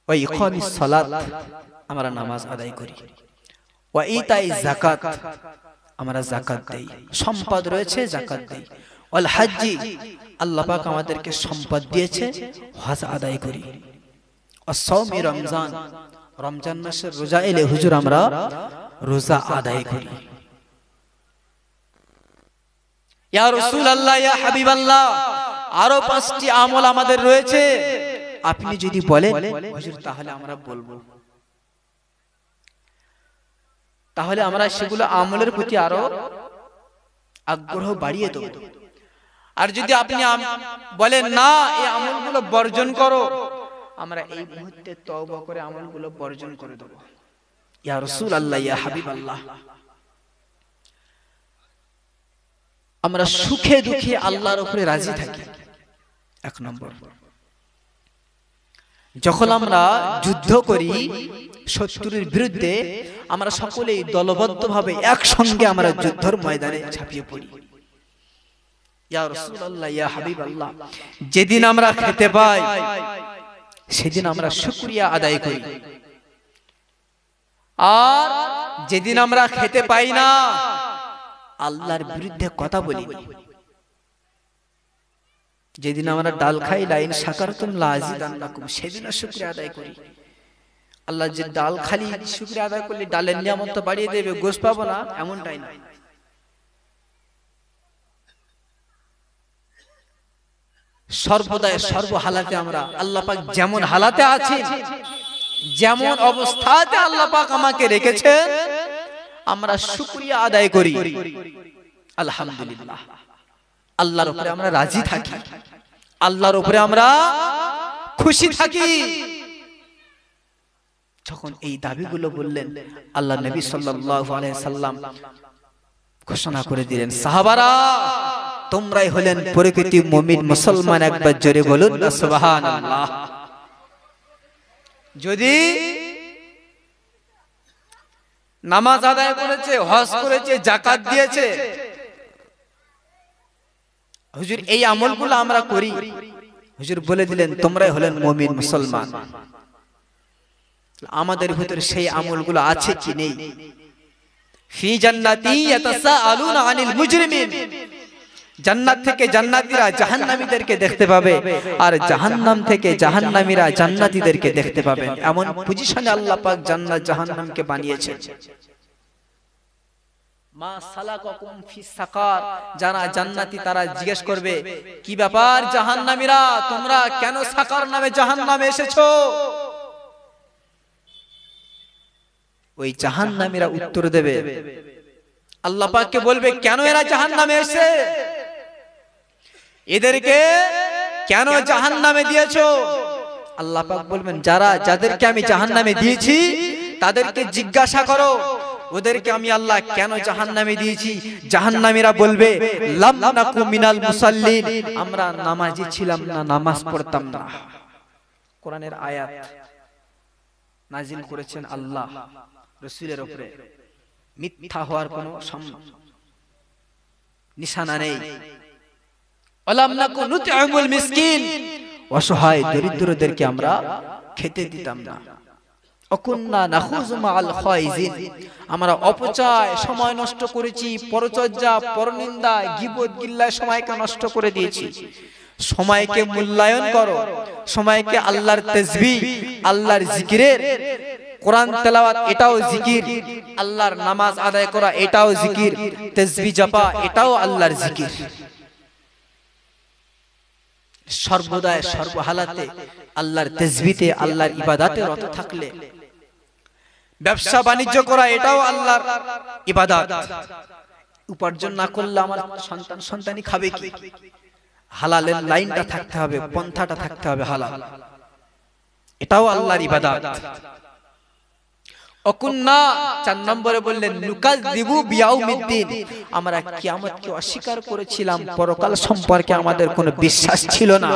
ওয়া ইকামিস সালাত আমরা নামাজ আদায় করি ওয়া ইতাইজ যাকাত আমরা যাকাত দেই সম্পদ রয়েছে যাকাত দেই ওয়াল হজ্জি আল্লাহ পাক আমাদেরকে সম্পদ দিয়েছে হজ আদায় করি ওয়া সাওমি রমজান রমজান মাসের রোজা এলে হুজুর আমরা রোজা আদায় করি ইয়া রাসূলুল্লাহ ইয়া হাবিবাল্লাহ আরো 5টি আমল আমাদের রয়েছে আপনি যদি বলেন হুজুর তাহলে আমরা বলবো তাহলে আমরা সেগুলো আমলের প্রতি আরো আগ্রহ বাড়িয়ে দেব আর যদি আপনি বলেন না এই আমলগুলো বর্জন করো আমরা এই মুহূর্তে তওবা করে আমলগুলো বর্জন করে দেব ইয়া রাসূলুল্লাহ ইয়া হাবিবাল্লাহ আমরা সুখে দুঃখে আল্লাহর উপরে রাজি থাকি 1 নম্বর যখন আমরা যুদ্ধ করি শত্রুর বিরুদ্ধে আমরা সকলেই দলবদ্ধভাবে একসঙ্গে আমরা যুদ্ধের ময়দানে ঝাঁপিয়ে পড়ি ইয়া রাসূলুল্লাহ ইয়া হাবিবাল্লাহ যেদিন আমরা খেতে পাই সেদিন আমরা শুকরিয়া আদায় করি আর যেদিন আমরা খেতে পাই না আল্লাহর বিরুদ্ধে কথা বলি যেদিন আমরা ডাল খাই লাইন শাকারতুম লাযিদান্নাকুম সেদিন শুকরিয়া আদায় করি আল্লাহ যে ডাল খালি শুকরিয়া আদায় করলে ডালের নিয়ামত তো বাড়িয়ে দেবে গোশ পাবো না এমনটাই না সর্বদাই সর্ব হালাতে আমরা আল্লাহ পাক যেমন হালাতে আছি যেমন অবস্থাতে আল্লাহ পাক আমাকে রেখেছেন আমরা শুকরিয়া আদায় করি আলহামদুলিল্লাহ আল্লাহর উপরে আমরা রাজি থাকি আল্লাহর উপরে আমরা খুশি থাকি যখন এই দাবিগুলো বললেন আল্লাহ নবী সাল্লাল্লাহু আলাইহি সাল্লাম ঘোষণা করে দিলেন সাহাবারা তোমরাই হলেন প্রকৃত মুমিন মুসলমান একবার জোরে বলুন না সুবহানাল্লাহ যদি নামাজ আদায় করেছে হজ করেছে যাকাত দিয়েছে হুজুর এই আমলগুলো আমরা করি হুজুর বলে দিলেন তোমরাই হলেন মুমিন মুসলমান। আমাদের ভিতরে সেই আমলগুলো আছে কি নেই? ফি জান্নাতি ইয়াতাসাআলুনা আনিল মুজরিমিন, জান্নাত থেকে জান্নাতীরা জাহান্নামীদেরকে দেখতে পাবে, আর জাহান্নাম থেকে জাহান্নামীরা জান্নাতীদেরকে দেখতে পাবেন। এমন পজিশনে আল্লাহ পাক জান্নাত জাহান্নামকে বানিয়েছেন। মা সালাকাকুম ফিস সাকার, যারা জান্নাতি তারা জিজ্ঞেস করবে কি ব্যাপার জাহান্নামীরা, তোমরা কেন সাকার নামে জাহান্নামে এসেছো? ওই জাহান্নামীরা উত্তর দেবে, আল্লাহ পাককে বলবে কেন এরা জাহান্নামে এসেছে, এদেরকে কেন জাহান্নামে দিয়েছো? আল্লাহ পাক বলবেন যাদেরকে আমি জাহান্নামে দিয়েছি তাদেরকে জিজ্ঞাসা করো, ওদেরকে আমি আল্লাহ কেন জাহান্নামে দিয়েছি। জাহান্নামীরা বলবে লাম নাকু মিনাল মুসাল্লিন, আমরা নামাজি ছিলাম না, নামাজ পড়তাম না। কোরআনের আয়াত নাজিল করেছেন আল্লাহ রাসূলের উপরে, মিথ্যা হওয়ার কোনো নিশানা নেই। ওয়ালাম নাকু নুতইমুল মিসকিন, অসহায় দরিদ্রদেরকে আমরা খেতে দিতাম না। অকুন্না নাখুযু মাআল খায়জিন, আমরা অপচয় সময় নষ্ট করেছি, পরচর্যা পরনিন্দা গীবত গিল্লায় সময়কে নষ্ট করে দিয়েছি। সময়কে মূল্যায়ন করো, সময়কে আল্লাহর তাসবিহ, আল্লাহর জিকিরের, কোরআন তেলাওয়াত এটাও জিকির, আল্লাহর নামাজ আদায় করা এটাও জিকির, তাসবিহ জপা এটাও আল্লাহর জিকির। সর্বদাই সর্বহালাতে আল্লাহর তাসবিহতে আল্লাহর ইবাদতে রত থাকলে, ব্যবসা বাণিজ্য করা এটাও আল্লাহর ইবাদত। উপার্জন না করলে আমার সন্তানই খাবে কি? হালালের লাইনটা থাকতে হবে, পন্থাটা থাকতে হবে হালাল, এটাও আল্লাহর ইবাদত। অকুন্না 4 নম্বরে বললেন নুকাযযিবু বিয়াউমিদ্দিন, আমরা কিয়ামতকে অস্বীকার করেছিলাম, পরকাল সম্পর্কে আমাদের কোনো বিশ্বাস ছিল না,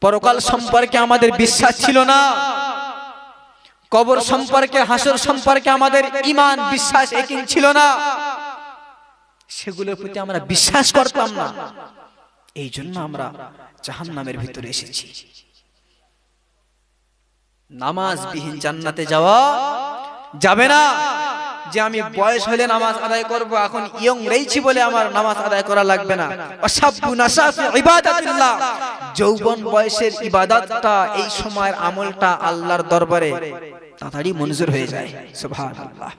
পরকাল সম্পর্কে আমাদের বিশ্বাস ছিল না, কবর সম্পর্কে হাসর সম্পর্কে আমাদের ঈমান বিশ্বাস একই ছিল না, সেগুলোর প্রতি আমরা বিশ্বাস করতাম না। এই জন্য আমরা জাহান্নামের ভিতরে এসেছি। নামাজবিহীন জান্নাতে যাওয়া যাবে না। যে আমি বয়স হলে নামাজ আদায় করব, এখন ইয়ং রয়েছি বলে আমার নামাজ আদায় করা লাগবে না। ওয়াসাব্বু নাশাফি ইবাদাতিল্লাহ, যৌবন বয়সের ইবাদতটা, এই সময়ের আমলটা আল্লাহর দরবারে তাড়াতাড়ি মঞ্জুর হয়ে যায়। সুবহানাল্লাহ,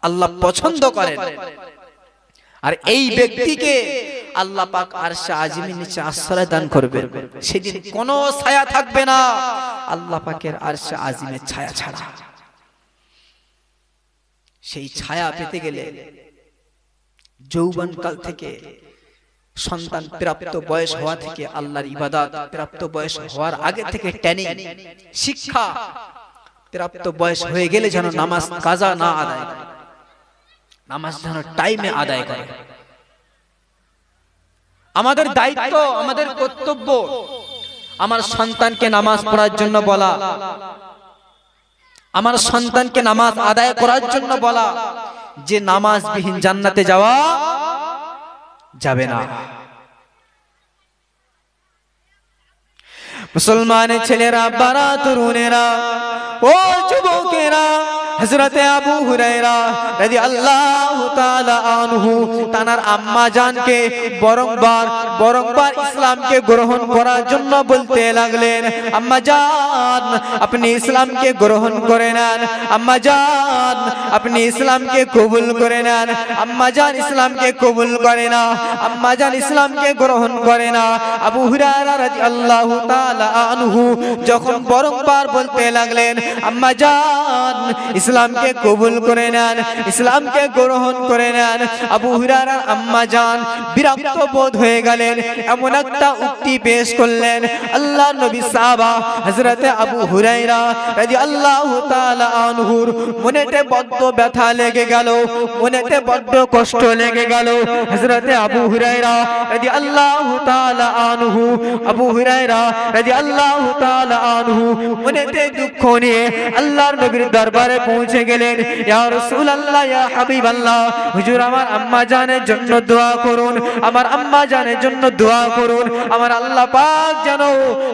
আল্লাহ পছন্দ করেন। আর এই ব্যক্তিকে আল্লাহ পাক আরশে আজিমের নিচে আশ্রয় দান করবেন। সেদিন কোনো ছায়া থাকবে না আল্লাহ পাকের আরশে আজিমের ছায়া ছাড়া। সেই ছায়া পেতে গেলে যৌবনকাল থেকে, সন্তান প্রাপ্ত বয়স হওয়া থেকে, আল্লাহর ইবাদত প্রাপ্ত বয়স হওয়ার আগে থেকে ট্রেনিং, শিক্ষা, প্রাপ্ত বয়স হয়ে গেলে যেন নামাজ কাজা না আদায় করে, নামাজ যেন টাইমে আদায় করে। আমাদের দায়িত্ব, আমাদের কর্তব্য আমার সন্তানকে নামাজ পড়ার জন্য বলা, আমার সন্তানকে নামাজ আদায় করার জন্য বলা, যে নামাজবিহীন জান্নাতে যাওয়া যাবে না। মুসলমানের ছেলেরা, বারা তরুণেরা, ও যুবকেরা, হযরতে আবু হুরায়রা রাদিয়াল্লাহু তাআলা আনহু তানার আম্মা জানকে বরংবার ইসলামকে গ্রহণ করার জন্য বলতে লাগলেন, আম্মা জান আপনি ইসলামকে গ্রহণ করে নেন, আম্মা জান আপনি ইসলামকে কবুল করে নেন। আম্মা জান ইসলামকে কবুল করে না, আম্মা জান ইসলামকে গ্রহণ করে না। আবু হুরায়রা রাদিয়াল্লাহু তাআলা আনহু যখন বরংবার বলতে লাগলেন, আম্মা জান ইসলামকে কবুল করে নেন, ইসলামকে গ্রহণ করে নেন, আবু হুরায়রার আম্মা জান বিরক্ত বোধ হয়ে গেলেন। এমন একটা উক্তি পেশ করলেন, আল্লাহর নবী সাহাবা হযরতে আবু হুরায়রা রাদিয়াল্লাহু তাআলা আনহুর মনেতে বড্ড ব্যথা লেগে গেল, মনেতে বড্ড কষ্ট লেগে গেল। হযরতে আবু হুরায়রা রাদিয়াল্লাহু তাআলা আনহু, আবু হুরায়রা রাদিয়াল্লাহু তাআলা আনহু মনেতে দুঃখ নিয়ে আল্লাহর নবীর দরবারে পৌঁছে গেলেন, ইয়া রাসূলুল্লাহ ইয়া হাবিবাল্লাহ, হুজুর আমার আম্মা জানের জন্য দোয়া করুন, আমার আম্মা জানের জন্য দোয়া করুন, আমার আল্লাহ পাক যেন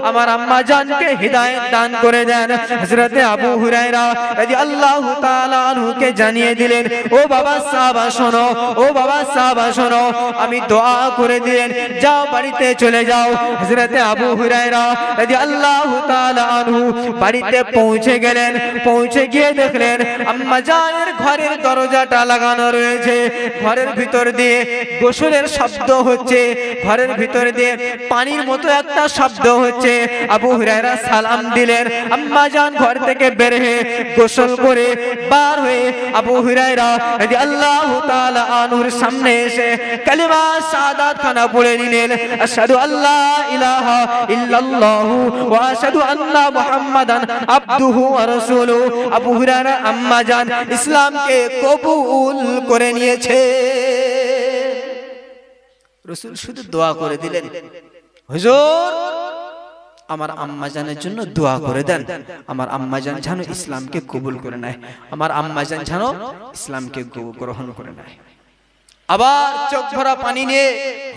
আমার আম্মা জানকে হিদায়াত দান করে দেন। হযরতে আবু হুরায়রা রাদিয়াল্লাহু তাআলা আনহুকে জানিয়ে দিলেন, ও বাবা সাহাবা শোনো, ও বাবা সাহাবা শোনো, আমি দোয়া করে দিলেন, যাও বাড়িতে চলে যাও। হযরতে আবু হুরায়রা রাদিয়াল্লাহু তাআলা আনহু বাড়িতে পৌঁছে গেলেন, পৌঁছে গিয়ে দেখলেন আম্মা জানের ঘরের দরজাটা লাগানো রয়েছে, ঘরের ভিতর দিয়ে গোসলের শব্দ হচ্ছে, ঘরের ভিতর দিয়ে পানির মতো একটা শব্দ হচ্ছে। আবু হুরায়রা সালাম দিলেন, আম্মা জান ঘর থেকে বের হয়ে গোসল করে বার হয়ে আবু হুরায়রা রাদিয়াল্লাহু তাআলা আনহুর সামনে এসে কালিমা শাহাদাত খানা পড়ে নিলেন, আশহাদু আল্লা ইলাহা ইল্লাল্লাহু ওয়া আশহাদু আন্না মুহাম্মাদান আবদুহু ওয়া রাসূলুহু। আবু হুরায়রা আম্মা জান ইসলামকে কবুল করে নিয়েছে। রাসূল শুধু দোয়া করে দিলেন, হুজুর আমার আম্মা জানের জন্য দোয়া করে দেন, আমার আম্মা জান যেন ইসলামকে কবুল করে নেয়, আমার আম্মা জান যেন ইসলামকে গ্রহণ করে নেয়। আবার চোখ ভরা পানি নিয়ে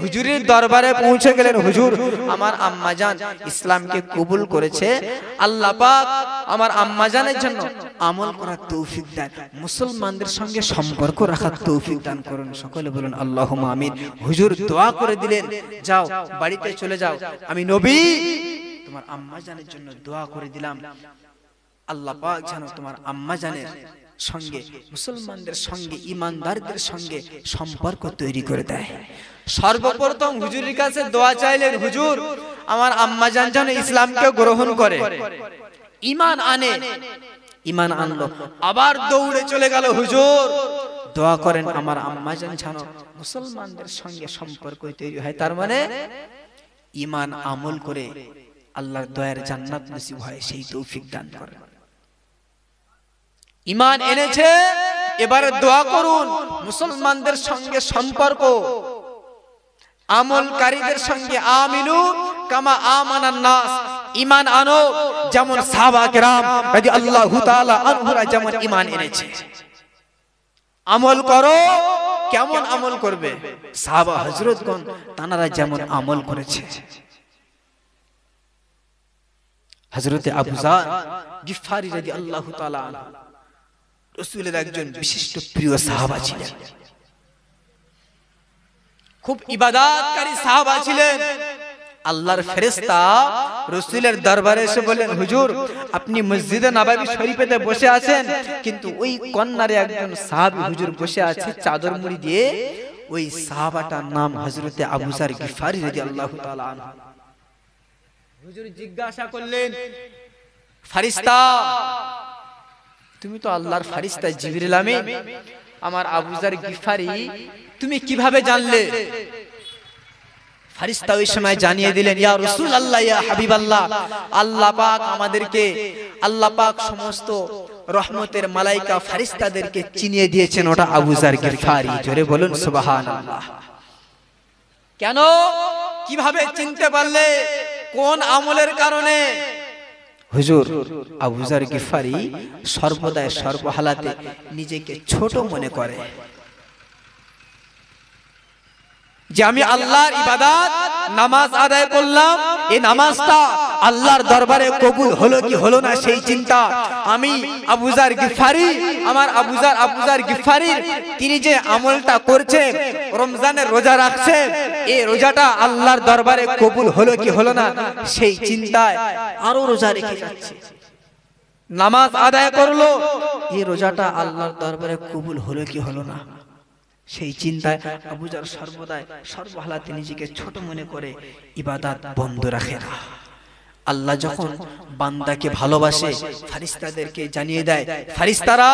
হুজুরের দরবারে পৌঁছে গেলেন, হুজুর আমার আম্মা জান ইসলামকে কবুল করেছে, আল্লাহ পাক আমার আম্মা জানের জন্য আমল করার তৌফিক দেন, মুসলমানদের সঙ্গে সম্পর্ক রাখার তৌফিক দান করুন। সকলে বলুন আল্লাহুম্মা আমিন। হুজুর দোয়া করে দিলেন, যাও বাড়িতে চলে যাও, আমি নবী তোমার আম্মা জানের জন্য দোয়া করে দিলাম, আল্লাহ পাক যেন তোমার আম্মা জানের সঙ্গে মুসলমানদের সঙ্গে ঈমানদারদের সঙ্গে সম্পর্ক তৈরি করে দেয়। সর্বপ্রথম হুজুরের কাছে দোয়া চাইলেন, হুজুর আমার আম্মা জান যেন ইসলামকে গ্রহণ করে, ঈমান আনে। ঈমান আনলো, আবার দৌড়ে চলে গেল, হুজুর দোয়া করেন আমার আম্মা জান যেন মুসলমানদের সঙ্গে সম্পর্ক তৈরি হয়, তার মানে ঈমান আমল করে আল্লাহর দয়ার জান্নাত নসিব হয়, সেই তৌফিক দান করেন। ঈমান এনেছে, এবারে দোয়া করুন মুসলমানদের সঙ্গে সম্পর্ক, আমলকারীদের সঙ্গে আমিনু কামা আমানান নাস, ঈমান আনো যেমন সাহাবা কেরাম রাদিয়াল্লাহু তাআলা আনহুরা যেমন ঈমান এনেছে। আমল করো, কেমন আমল করবে? সাহাবা হযরতগণ তানারা যেমন আমল করেছে। হযরতে আবু যার গিফারি রাদিয়াল্লাহু তাআলা আনহু রাসূলের একজন বিশিষ্ট প্রিয় সাহাবা ছিলেন, খুব ইবাদতকারী সাহাবা ছিলেন। আল্লাহর ফেরেশতা রাসূলের দরবারে এসে বলেন, হুজুর আপনি মসজিদে নববী শরীফেতে বসে আছেন, কিন্তু ওই কর্নারে একজন সাহাবী হুজুর বসে আছে চাদর মুড়ি দিয়ে, ওই সাহাবাটার নাম হযরতে আবু যার গিফারি রাদিয়াল্লাহু তাআলা আনহু। হুজুর জিজ্ঞাসা করলেন, ফেরেশতা তুমি তো আল্লাহর ফেরেশতা জিবরিল আমিন, আমার আবু যার গিফারি তুমি কিভাবে জানলে? ফেরেশতা ওই সময় জানিয়ে দিলেন, ইয়া রাসূলুল্লাহ ইয়া হাবিবাল্লাহ, আল্লাহ পাক আমাদেরকে, আল্লাহ পাক সমস্ত রহমতের মালাইকা ফেরেশতাদেরকে চিনিয়ে দিয়েছেন, ওটা আবু যার গিফারি। জোরে বলুন সুবহানাল্লাহ। কেন, কিভাবে চিনতে পারলে, কোন আমলের কারণে? হুজুর আবু যার গিফারি সর্বদাই সর্বহালাতে নিজেকে ছোট মনে করে, যে আমি আল্লাহর ইবাদত নামাজ আদায় করলাম, এই নামাজটা আল্লাহর দরবারে কবুল হলো কি হলো না সেই চিন্তা। আমি আবু যার গিফারি, আমার আবু যার গিফারি তিনি যে আমলটা করছেন, রমজানের রোজা রাখছেন, এই রোজাটা আল্লাহর দরবারে কবুল হলো কি হলো না সেই চিন্তায় আরো রোজা রেখে যাচ্ছে। নামাজ আদায় করলো, এই রোজাটা আল্লাহর দরবারে কবুল হলো কি হলো না সেই চিন্তায় আবু যার সর্বদাই সর্বহালাতে নিজেকে ছোট মনে করে ইবাদত বন্ধ রাখে না। আল্লাহ যখন বান্দাকে ভালোবাসে, ফেরেশতাদেরকে জানিয়ে দেয়, ফেরেশতারা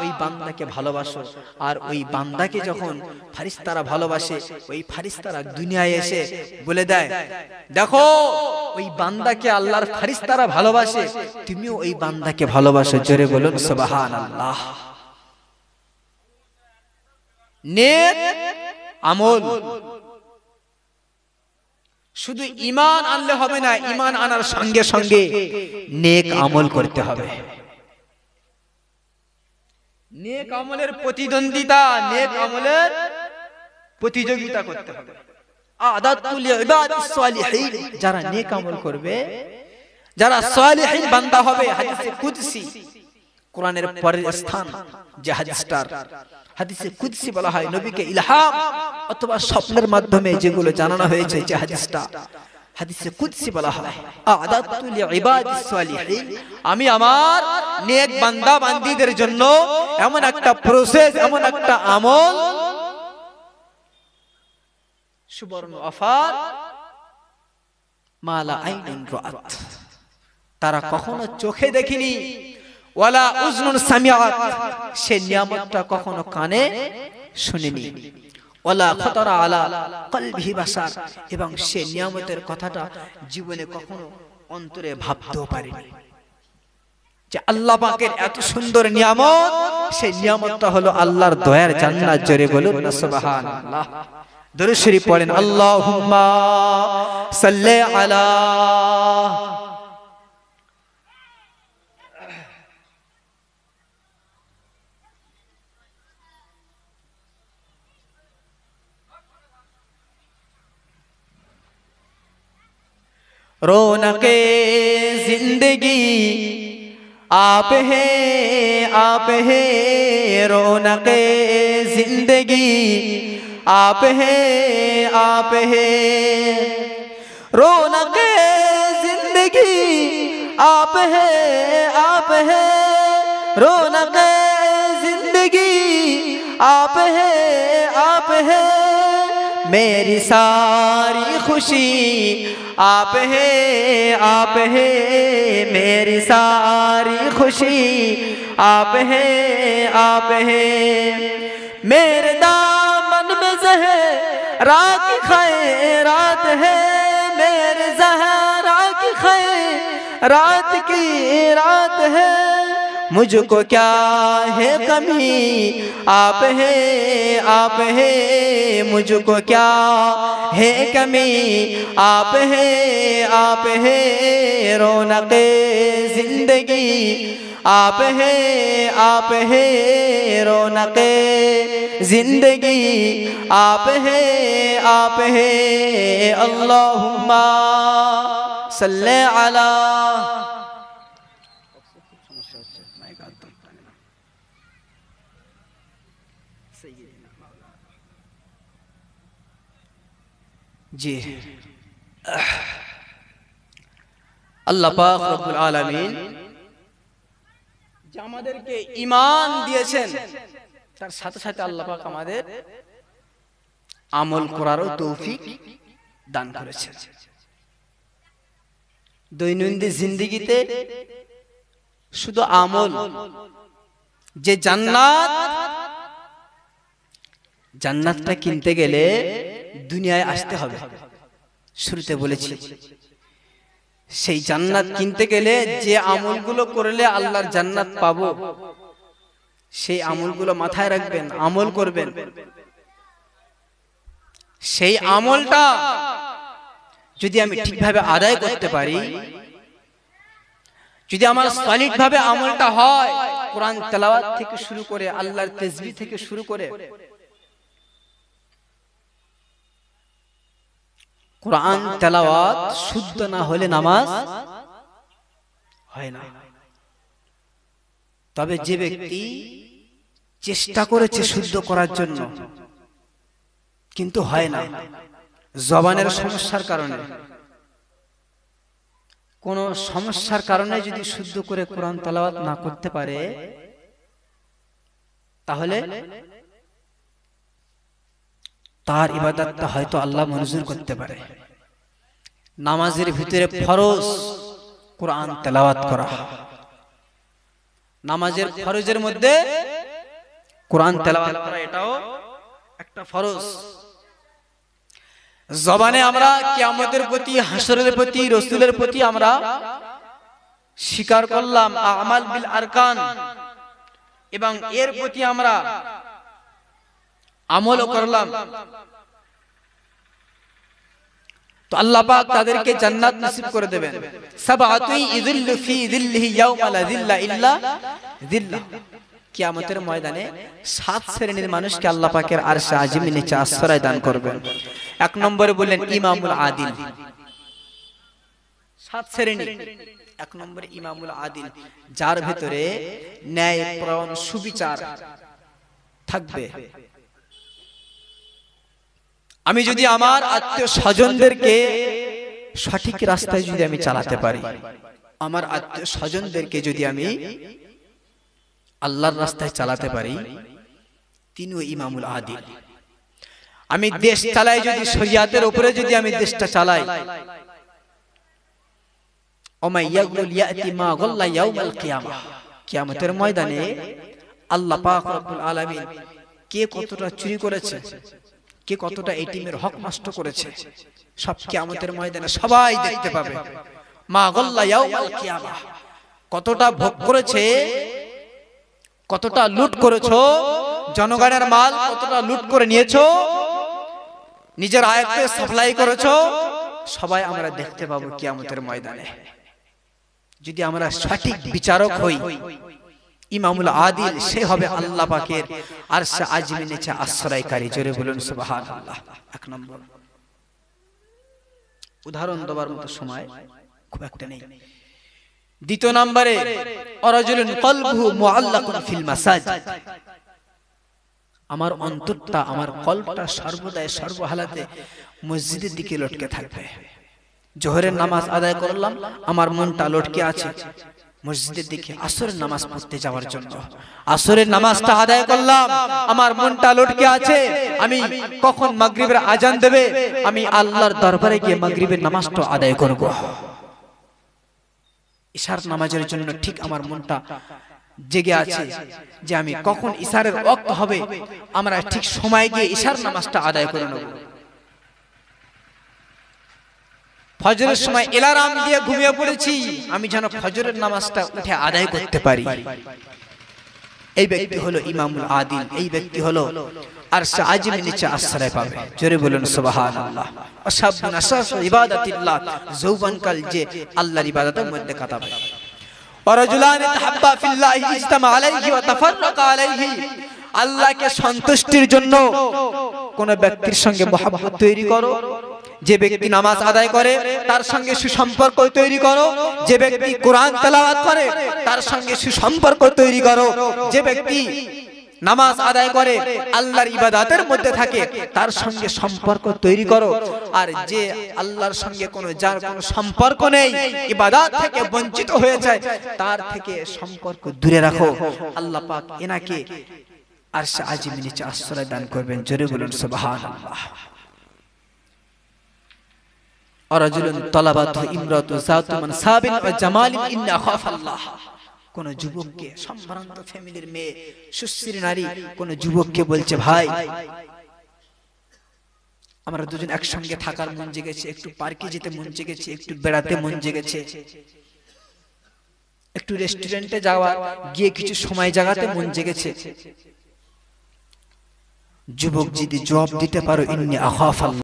ওই বান্দাকে ভালোবাসো। আর ওই বান্দাকে যখন ফেরেশতারা ভালোবাসে, ওই ফেরেশতারা দুনিয়ায় এসে বলে দেয়, দেখো ওই বান্দাকে আল্লাহর ফেরেশতারা ভালোবাসে, তুমিও ওই বান্দাকে ভালোবাসো। জোরে বলুন সুবহানাল্লাহ। নেক আমল, শুধু ঈমান আনলে হবে না, ঈমান আনার সঙ্গে সঙ্গে নেক আমল করতে হবে। নেক আমলের প্রতিদ্বন্দ্বিতা, নেক আমলের প্রতিযোগিতা করতে হবে। আদাতুল ইবাদিস সালিহিন, যারা নেক আমল করবে, যারা সালিহিন বান্দা হবে। হাদিসে কুদসি, কোরআনের পরের স্থান যে হাদিসটার, হাদিসে কুদসি বলা হয় নবীকে ইলহাম অথবা স্বপ্নের মাধ্যমে যেগুলো জানানো হয়েছে, যে হাদিসটা হাদিসে কুদসি বলা হয় আদাতুল ইবাদিস সালিহিন, আমি আমার নেক বান্দা বান্দীদের জন্য এমন একটা প্রসেস, এমন একটা আমল, সুবর্ণ অফার, মালা আইনুন রাত, তারা কখনো চোখে দেখিনি, ওয়ালা উজনুন সামিআত, সে নিয়ামতটা কখনো কানে শুনেনি, ওয়ালা খাতারা আলা কলবিহি বাসার, এবং সে নিয়ামতের কথাটা জীবনে কখনো অন্তরে ভাবতেও পারেনি। যে আল্লাহ পাকের এত সুন্দর নিয়ামত, সেই নিয়ামতটা হলো আল্লাহর দয়ার জান্নাত। জোরে বলুন না সুবহানাল্লাহ। দরুদ শরীফ পড়েন, আল্লাহুম্মা সাল্লি আলা रौनके जिंदगी आप है रौनके जिंदगी आप है रौनके जिंदगी आप है रौनके जिंदगी आप है मेरी सारी खुशी आप है मेरी सारी खुशी आप है मेरे दामन में ज़हरा की खैरात है मेरे ज़हरा की खैरात की रात है मुझको क्या है कमी आप है मुझको क्या है कमी आप है रौनके जिंदगी आप है रौनके जिंदगी आप है अल्लाहुम्मा सल्ले अला जी আল্লাহ পাক রব্বুল আলামিন যে আমাদেরকে ঈমান দিয়েছেন, তার সাথে সাথে আল্লাহ পাক আমাদের আমল করারও তৌফিক দান করেছেন। দৈনন্দিন জিন্দেগিতে শুধু আমল, যে জান্নাতটা কিনতে গেলে দুনিয়ায় আসতে হবে। শুরুতে বলেছি, সেই জান্নাত কিনতে গেলে যে আমলগুলো করলে আল্লাহর জান্নাত পাবো, সেই আমলগুলো মাথায় রাখবেন, আমল করবেন। সেই আমলটা যদি আমি ঠিকভাবে আদায় করতে পারি, যদি আমার সলিড ভাবে আমলটা হয়, কোরআন তেলাওয়াত থেকে শুরু করে আল্লাহর তাসবিহ থেকে শুরু করে, কোরআন তেলাওয়াত শুদ্ধ না হলে নামাজ হয় না। তবে যে ব্যক্তি চেষ্টা করেছে শুদ্ধ করার জন্য কিন্তু হয় না, জবানের সমস্যার কারণে, কোন সমস্যার কারণে যদি শুদ্ধ করে কোরআন তেলাওয়াত না করতে পারে, তাহলে তার ইবাদতটা হয়তো আল্লাহ মঞ্জুর করতে পারে। নামাজের ভিতরে ফরজ কোরআন তেলাওয়াত করা, নামাজের ফরজের মধ্যে কোরআন তেলাওয়াত করা, এটাও একটা ফরজ। জবানে আমরা কিয়ামতের প্রতি, হাসরের প্রতি, রাসূলের প্রতি আমরা স্বীকার করলাম আমাল বিল আরকান, এবং এর প্রতি আমরা আমলও করলাম, তো আল্লাহ পাক তাদেরকে জান্নাত নসিব করে দেবেন। সাবআতুন ইযিল্লু ফি যিল্লিহি ইয়াওমা লা যিল্লা ইল্লা যিল্লাহ। কিয়ামতের ময়দানে 7 শ্রেণীর মানুষকে আল্লাহ পাকের আরশে আজিমের নিচে আশ্রয় দান করবেন। 1 নম্বরে বললেন ইমামুল আদিল। 7 শ্রেণী। 1 নম্বরে ইমামুল আদিল, যার ভেতরে ন্যায়পরায়ণ সুবিচার থাকবে। আমি যদি আমার আত্মীয় স্বজনদেরকে সঠিক রাস্তায় যদি আমি চালাতে পারি, আমার আত্মীয় স্বজনদেরকে যদি আমি আল্লাহর রাস্তায় চালাতে পারি, তিনিও ইমামুল আদিল। আমি দেশ চালাই যদি শরিয়াতের উপরে যদি আমি দেশটা চালাই, ওমাইয়াগুল ইয়াতি মা গাল্লা ইয়াউমাল কিয়ামা, কিয়ামতের ময়দানে আল্লাহ পাক রব্বুল আলামিন কে কতটা চুরি করেছে, কে কতটা এটিমের হক নষ্ট করেছে, সব কিয়ামতের ময়দানে সবাই দেখতে পাবে। মা গাল্লা ইয়াউমাল কিয়ামা, কতটা ভোগ করেছে, কতটা লুট করেছো, জনগণের মাল কতটা লুট করে নিয়েছো, নিজের আয়ত্তে সাপ্লাই করেছো, সবাই আমরা দেখতে পাবো কিয়ামতের ময়দানে। যদি আমরা সঠিক বিচারক হই, ইমামুল আদিল, সে হবে আল্লাহ পাকের আরশে আজিমের নিচে আশ্রয়কারী। জোরে বলুন সুবহানাল্লাহ। 1 নম্বর। উদাহরণ দেওয়ার মতো সময় খুব একটা নেই। 2 নম্বরে রাজুলুন কলবুহু মুআল্লাকুন ফিল মাসাজিদ, আমার অন্তরটা, আমার কলবটা সর্বদাই সর্বহালাতে মসজিদের দিকে লটকে থাকবে। জোহরের নামাজ আদায় করলাম, আমার মনটা লটকে আছে মসজিদের দিকে আসরের নামাজ পড়তে যাওয়ার জন্য। আসরের নামাজটা আদায় করলাম, আমার মনটা লটকে আছে আমি কখন মাগরিবের আজান দেবে, আমি আল্লাহর দরবারে গিয়ে মাগরিবের নামাজটা আদায় করব। ইশার নামাজের জন্য ঠিক আমার মনটা জেগে আছে যে আমি কখন ইশারের ওয়াক্ত হবে, আমরা ঠিক সময় গিয়ে ইশার নামাজটা আদায় করে নেব। ফজরের সময় এলার্ম দিয়ে ঘুমিয়ে পড়েছি, আমি যেন ফজরের নামাজটা উঠে আদায় করতে পারি। এই ব্যক্তি হলো ইমামুল আদিল, এই ব্যক্তি হলো আরশে আজিমের নিচে আশ্রয় পাবে। জোরে বলুন সুবহানাল্লাহ। আশাবুন আসাসু ইবাদাতিল্লাহ, যৌবনকাল যে আল্লাহর ইবাদতের মধ্যে কাটাবে। ওয়ারাজুলান তাহাব্বা ফিল্লাহি ইজতামা আলাইহি ওয়া তাফাররাকা আলাইহি, আল্লাহকে সন্তুষ্টির জন্য কোন ব্যক্তির সঙ্গে মহব্বত তৈরি করো। যে ব্যক্তি নামাজ আদায় করে তার সঙ্গে সুসম্পর্ক তৈরি করো। যে ব্যক্তি কোরআন তেলাওয়াত করে তার সঙ্গে সুসম্পর্ক তৈরি করো। যে ব্যক্তি নামাজ আদায় করে আল্লাহর ইবাদতের মধ্যে থাকে তার সঙ্গে সম্পর্ক তৈরি করো। আর যে আল্লাহর সঙ্গে যার কোনো সম্পর্ক নেই, ইবাদত থেকে বঞ্চিত হয়ে যায়, তার থেকে সম্পর্ক দূরে রাখো। আল্লাহ পাক এনাকে আরশে আজিমের নিচে আশ্রয় দান করবেন। জোরে বলুন সুবহানাল্লাহ। রাজুলুন তালাবাতু ইমরাতু যাতু মানসাবিন ওয়া জামালিন ইন্না খাফাল্লাহ, কোন যুবককে, সম্ভ্রান্ত ফ্যামিলির মেয়ে, সুশ্রী নারী কোন যুবককে বলছে, ভাই আমরা দুজন একসঙ্গে থাকার মন জেগেছে, একটু পার্কে যেতে মন জেগেছে, একটু বেড়াতে মন জেগেছে, একটু রেস্টুরেন্টে যাওয়া গিয়ে কিছু সময় জাগাতে মন জেগেছে। যুবক যদি জবাব দিতে পারো ইন্নী আখাফাল্লাহ,